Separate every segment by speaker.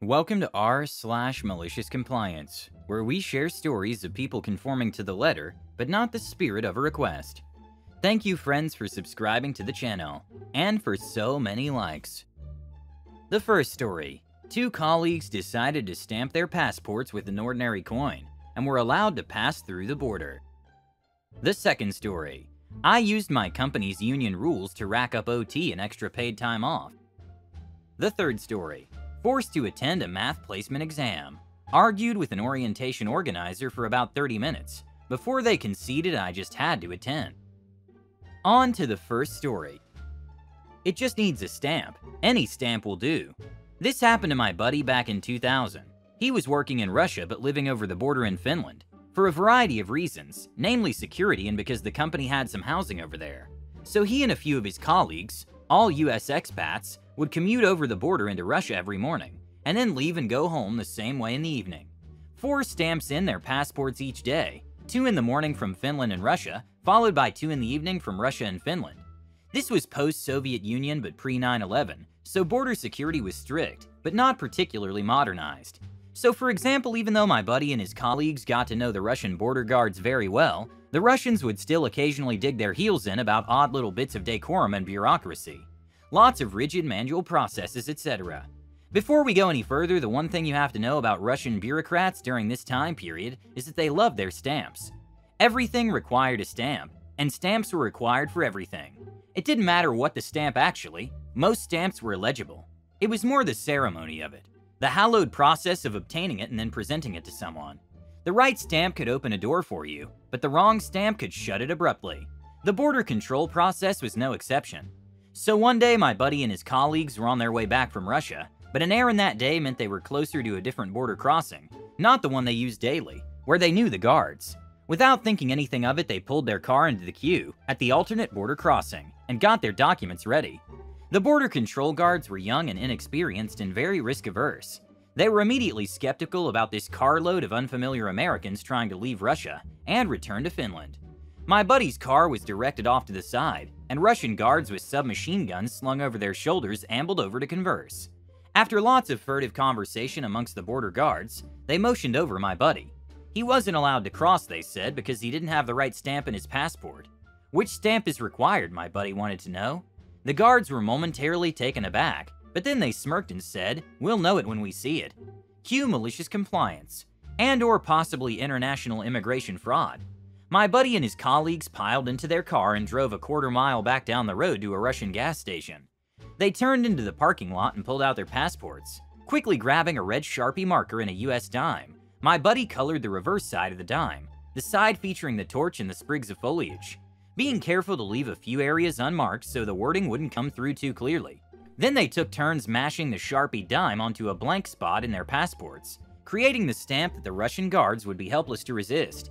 Speaker 1: Welcome to r/MaliciousCompliance, where we share stories of people conforming to the letter, but not the spirit of a request. Thank you friends for subscribing to the channel, and for so many likes. The first story. Two colleagues decided to stamp their passports with an ordinary coin, and were allowed to pass through the border. The second story. I used my company's union rules to rack up OT and extra paid time off. The third story. Forced to attend a math placement exam. Argued with an orientation organizer for about 30 minutes, before they conceded I just had to attend. On to the first story. It just needs a stamp. Any stamp will do. This happened to my buddy back in 2000. He was working in Russia but living over the border in Finland, for a variety of reasons, namely security and because the company had some housing over there. So he and a few of his colleagues, all US expats, would commute over the border into Russia every morning, and then leave and go home the same way in the evening. 4 stamps in their passports each day, 2 in the morning from Finland and Russia, followed by 2 in the evening from Russia and Finland. This was post-Soviet Union but pre-9/11, so border security was strict, but not particularly modernized. So for example, even though my buddy and his colleagues got to know the Russian border guards very well, the Russians would still occasionally dig their heels in about odd little bits of decorum and bureaucracy. Lots of rigid manual processes, etc. Before we go any further, the one thing you have to know about Russian bureaucrats during this time period is that they love their stamps. Everything required a stamp, and stamps were required for everything. It didn't matter what the stamp actually, most stamps were illegible. It was more the ceremony of it, the hallowed process of obtaining it and then presenting it to someone. The right stamp could open a door for you, but the wrong stamp could shut it abruptly. The border control process was no exception. So one day my buddy and his colleagues were on their way back from Russia, but an errand that day meant they were closer to a different border crossing, not the one they used daily, where they knew the guards. Without thinking anything of it, they pulled their car into the queue at the alternate border crossing and got their documents ready. The border control guards were young and inexperienced and very risk-averse. They were immediately skeptical about this carload of unfamiliar Americans trying to leave Russia and return to Finland. My buddy's car was directed off to the side, and Russian guards with submachine guns slung over their shoulders ambled over to converse. After lots of furtive conversation amongst the border guards, they motioned over my buddy. He wasn't allowed to cross, they said, because he didn't have the right stamp in his passport. Which stamp is required, my buddy wanted to know. The guards were momentarily taken aback, but then they smirked and said, "We'll know it when we see it." Cue malicious compliance, and/or possibly international immigration fraud. My buddy and his colleagues piled into their car and drove a quarter-mile back down the road to a Russian gas station. They turned into the parking lot and pulled out their passports. Quickly grabbing a red Sharpie marker and a US dime, my buddy colored the reverse side of the dime, the side featuring the torch and the sprigs of foliage, being careful to leave a few areas unmarked so the wording wouldn't come through too clearly. Then they took turns mashing the Sharpie dime onto a blank spot in their passports, creating the stamp that the Russian guards would be helpless to resist.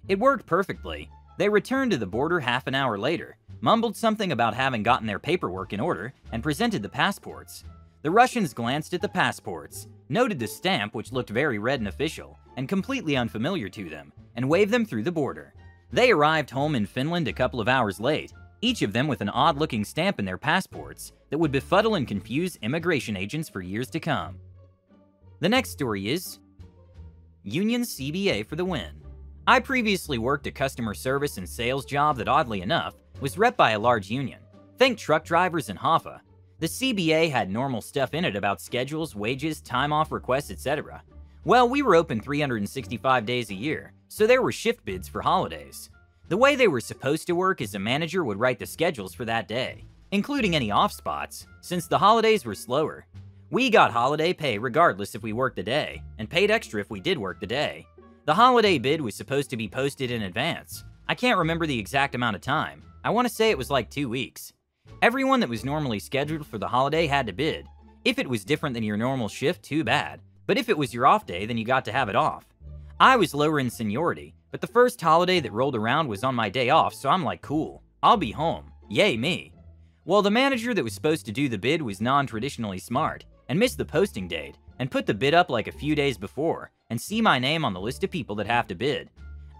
Speaker 1: It worked perfectly. They returned to the border half an hour later, mumbled something about having gotten their paperwork in order, and presented the passports. The Russians glanced at the passports, noted the stamp which looked very red and official, and completely unfamiliar to them, and waved them through the border. They arrived home in Finland a couple of hours late, each of them with an odd-looking stamp in their passports that would befuddle and confuse immigration agents for years to come. The next story is Union CBA for the win. I previously worked a customer service and sales job that, oddly enough, was rep by a large union. Think truck drivers and Hoffa. The CBA had normal stuff in it about schedules, wages, time off requests, etc. Well, we were open 365 days a year, so there were shift bids for holidays. The way they were supposed to work is a manager would write the schedules for that day, including any off spots, since the holidays were slower. We got holiday pay regardless if we worked the day, and paid extra if we did work the day. The holiday bid was supposed to be posted in advance. I can't remember the exact amount of time. I want to say it was like 2 weeks. Everyone that was normally scheduled for the holiday had to bid. If it was different than your normal shift, too bad. But if it was your off day, then you got to have it off. I was lower in seniority, but the first holiday that rolled around was on my day off, so I'm like, cool, I'll be home. Yay me. Well, the manager that was supposed to do the bid was non-traditionally smart, and missed the posting date, and put the bid up like a few days before, and see my name on the list of people that have to bid.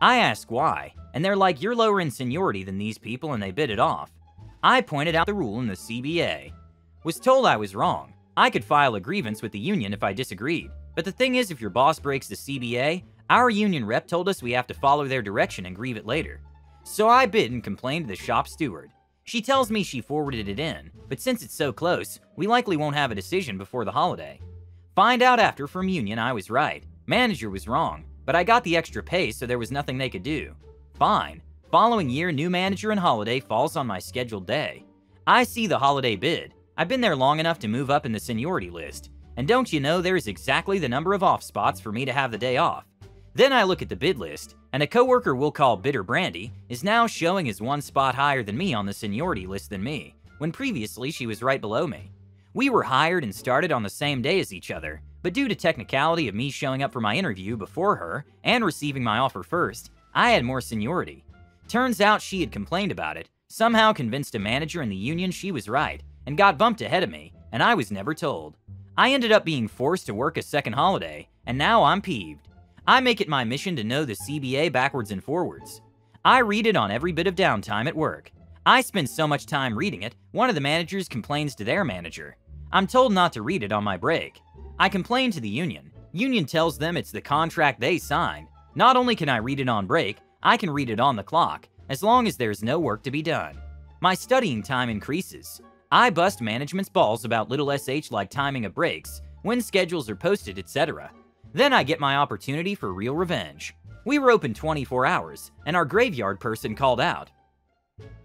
Speaker 1: I asked why, and they're like, "You're lower in seniority than these people," and they bid it off. I pointed out the rule in the CBA. Was told I was wrong. I could file a grievance with the union if I disagreed, but the thing is, if your boss breaks the CBA, our union rep told us we have to follow their direction and grieve it later. So I bid and complained to the shop steward. She tells me she forwarded it in, but since it's so close, we likely won't have a decision before the holiday. Find out after from union I was right. Manager was wrong, but I got the extra pay, so there was nothing they could do. Fine. Following year, new manager and holiday falls on my scheduled day. I see the holiday bid. I've been there long enough to move up in the seniority list, and don't you know there's exactly the number of off spots for me to have the day off. Then I look at the bid list, and a coworker we'll call Bitter Brandy is now showing as one spot higher than me on the seniority list than me, when previously she was right below me. We were hired and started on the same day as each other, but due to technicality of me showing up for my interview before her and receiving my offer first, I had more seniority. Turns out she had complained about it, somehow convinced a manager in the union she was right, and got bumped ahead of me, and I was never told. I ended up being forced to work a second holiday, and now I'm peeved. I make it my mission to know the CBA backwards and forwards. I read it on every bit of downtime at work. I spend so much time reading it, one of the managers complains to their manager. I'm told not to read it on my break. I complain to the union. Union tells them it's the contract they signed. Not only can I read it on break, I can read it on the clock, as long as there's no work to be done. My studying time increases. I bust management's balls about little sh like timing of breaks, when schedules are posted, etc. Then I get my opportunity for real revenge. We were open 24 hours, and our graveyard person called out.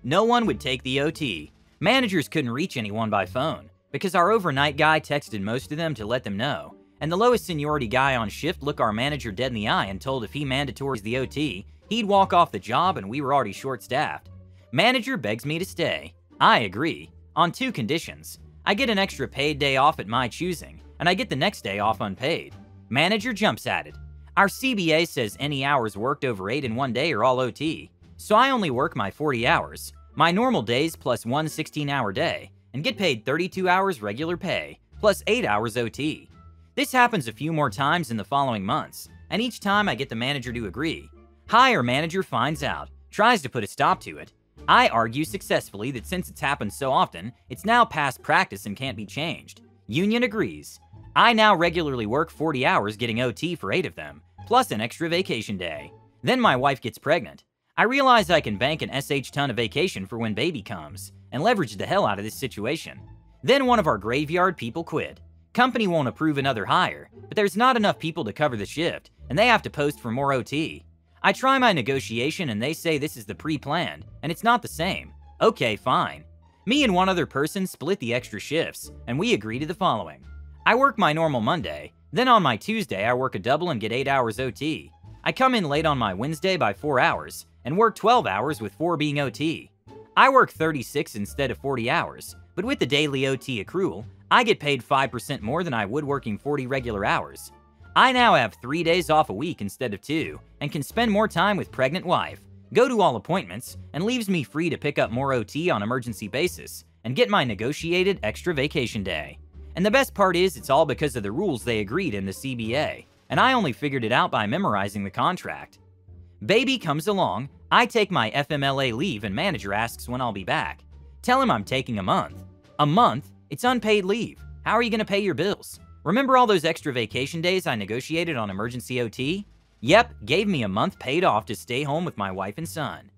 Speaker 1: No one would take the OT. Managers couldn't reach anyone by phone, because our overnight guy texted most of them to let them know, and the lowest seniority guy on shift looked our manager dead in the eye and told if he mandatories the OT, he'd walk off the job and we were already short-staffed. Manager begs me to stay. I agree, on 2 conditions. I get an extra paid day off at my choosing, and I get the next day off unpaid. Manager jumps at it. Our CBA says any hours worked over 8 in one day are all OT, so I only work my 40 hours, my normal days plus one 16-hour day, and get paid 32 hours regular pay, plus 8 hours OT. This happens a few more times in the following months, and each time I get the manager to agree. Higher manager finds out, tries to put a stop to it. I argue successfully that since it's happened so often, it's now past practice and can't be changed. Union agrees. I now regularly work 40 hours getting OT for 8 of them, plus an extra vacation day. Then my wife gets pregnant. I realize I can bank an ton of vacation for when baby comes, and leverage the hell out of this situation. Then one of our graveyard people quit. Company won't approve another hire, but there's not enough people to cover the shift, and they have to post for more OT. I try my negotiation and they say this is the pre-planned, and it's not the same. Okay, fine. Me and one other person split the extra shifts, and we agree to the following. I work my normal Monday, then on my Tuesday I work a double and get 8 hours OT. I come in late on my Wednesday by 4 hours, and work 12 hours with 4 being OT. I work 36 instead of 40 hours, but with the daily OT accrual, I get paid 5% more than I would working 40 regular hours. I now have 3 days off a week instead of 2, and can spend more time with pregnant wife, go to all appointments, and leaves me free to pick up more OT on emergency basis, and get my negotiated extra vacation day. And the best part is it's all because of the rules they agreed in the CBA, and I only figured it out by memorizing the contract. Baby comes along, I take my FMLA leave and manager asks when I'll be back. Tell him I'm taking a month. A month? It's unpaid leave. How are you going to pay your bills? Remember all those extra vacation days I negotiated on emergency OT? Yep, gave me a month paid off to stay home with my wife and son.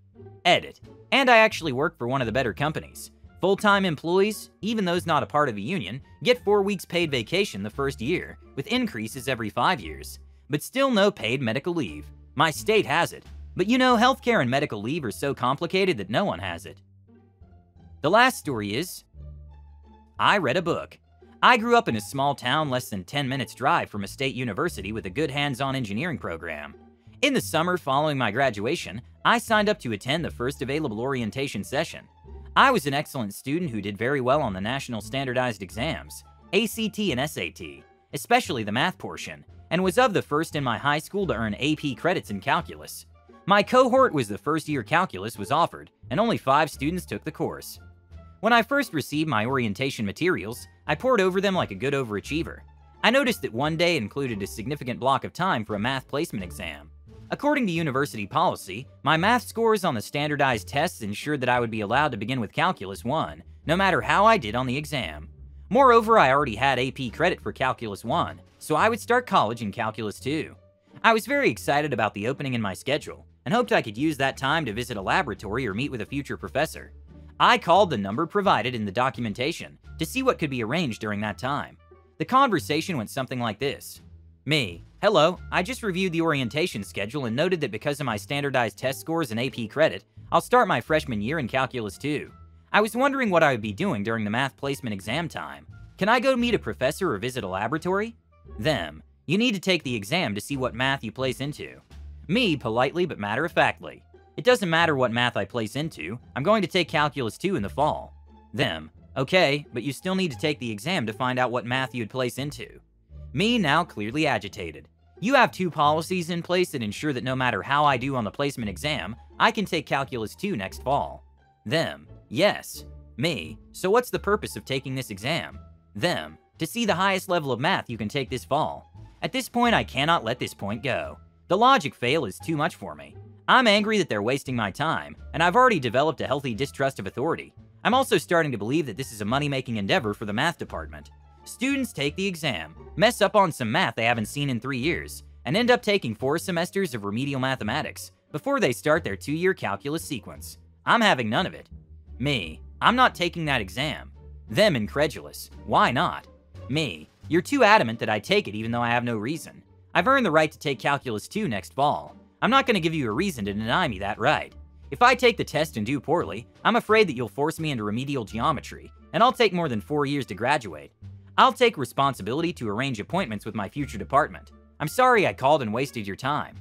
Speaker 1: Edit. And I actually work for one of the better companies. Full-time employees, even those not a part of the union, get 4 weeks paid vacation the first year, with increases every 5 years. But still no paid medical leave. My state has it. But you know, healthcare and medical leave are so complicated that no one has it. The last story is, I read a book. I grew up in a small town less than 10 minutes drive from a state university with a good hands-on engineering program. In the summer following my graduation, I signed up to attend the first available orientation session. I was an excellent student who did very well on the national standardized exams, ACT and SAT, especially the math portion, and was of the first in my high school to earn AP credits in calculus. My cohort was the first year calculus was offered, and only 5 students took the course. When I first received my orientation materials, I pored over them like a good overachiever. I noticed that one day included a significant block of time for a math placement exam. According to university policy, my math scores on the standardized tests ensured that I would be allowed to begin with Calculus 1, no matter how I did on the exam. Moreover, I already had AP credit for Calculus 1, so I would start college in Calculus 2. I was very excited about the opening in my schedule, and hoped I could use that time to visit a laboratory or meet with a future professor. I called the number provided in the documentation to see what could be arranged during that time. The conversation went something like this. Me: hello, I just reviewed the orientation schedule and noted that because of my standardized test scores and AP credit, I'll start my freshman year in Calculus 2. I was wondering what I would be doing during the math placement exam time. Can I go meet a professor or visit a laboratory? Them: you need to take the exam to see what math you place into. Me, politely but matter-of-factly: it doesn't matter what math I place into, I'm going to take Calculus 2 in the fall. Them: okay, but you still need to take the exam to find out what math you'd place into. Me, now clearly agitated: you have 2 policies in place that ensure that no matter how I do on the placement exam, I can take Calculus 2 next fall. Them: yes. Me: so what's the purpose of taking this exam? Them: to see the highest level of math you can take this fall. At this point, I cannot let this point go. The logic fail is too much for me. I'm angry that they're wasting my time, and I've already developed a healthy distrust of authority. I'm also starting to believe that this is a money-making endeavor for the math department. Students take the exam, mess up on some math they haven't seen in 3 years, and end up taking 4 semesters of remedial mathematics before they start their 2-year calculus sequence. I'm having none of it. Me: I'm not taking that exam. Them, incredulous: why not? Me: you're too adamant that I take it even though I have no reason. I've earned the right to take Calculus 2 next fall. I'm not going to give you a reason to deny me that right. If I take the test and do poorly, I'm afraid that you'll force me into remedial geometry, and I'll take more than 4 years to graduate. I'll take responsibility to arrange appointments with my future department. I'm sorry I called and wasted your time.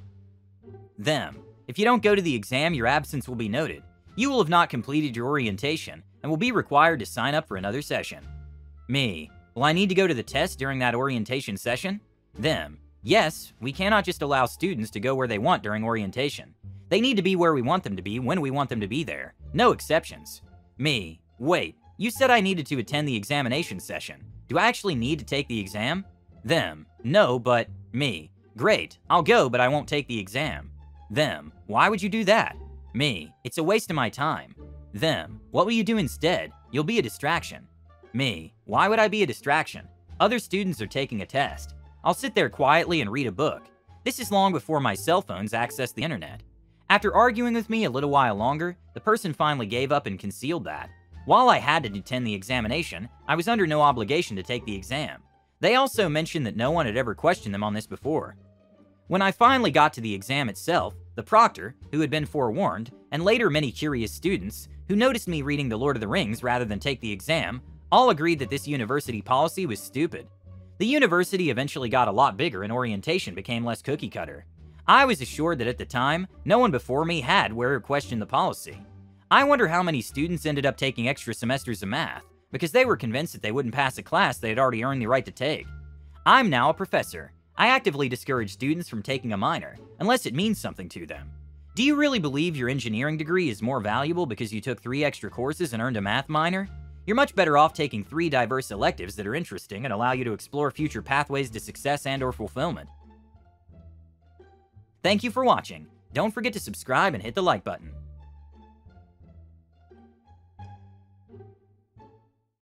Speaker 1: Them: if you don't go to the exam, your absence will be noted. You will have not completed your orientation and will be required to sign up for another session. Me: will I need to go to the test during that orientation session? Them: yes, we cannot just allow students to go where they want during orientation. They need to be where we want them to be when we want them to be there. No exceptions. Me: wait, you said I needed to attend the examination session. Do I actually need to take the exam? Them: no, but... Me: great, I'll go, but I won't take the exam. Them: why would you do that? Me: it's a waste of my time. Them: what will you do instead? You'll be a distraction. Me: why would I be a distraction? Other students are taking a test. I'll sit there quietly and read a book. This is long before my cell phones access the internet. After arguing with me a little while longer, the person finally gave up and concealed that. While I had to attend the examination, I was under no obligation to take the exam. They also mentioned that no one had ever questioned them on this before. When I finally got to the exam itself, the proctor, who had been forewarned, and later many curious students, who noticed me reading The Lord of the Rings rather than take the exam, all agreed that this university policy was stupid. The university eventually got a lot bigger and orientation became less cookie-cutter. I was assured that at the time, no one before me had or questioned the policy. I wonder how many students ended up taking extra semesters of math, because they were convinced that they wouldn't pass a class they had already earned the right to take. I'm now a professor. I actively discourage students from taking a minor, unless it means something to them. Do you really believe your engineering degree is more valuable because you took 3 extra courses and earned a math minor? You're much better off taking 3 diverse electives that are interesting and allow you to explore future pathways to success and/or fulfillment. Thank you for watching. Don't forget to subscribe and hit the like button.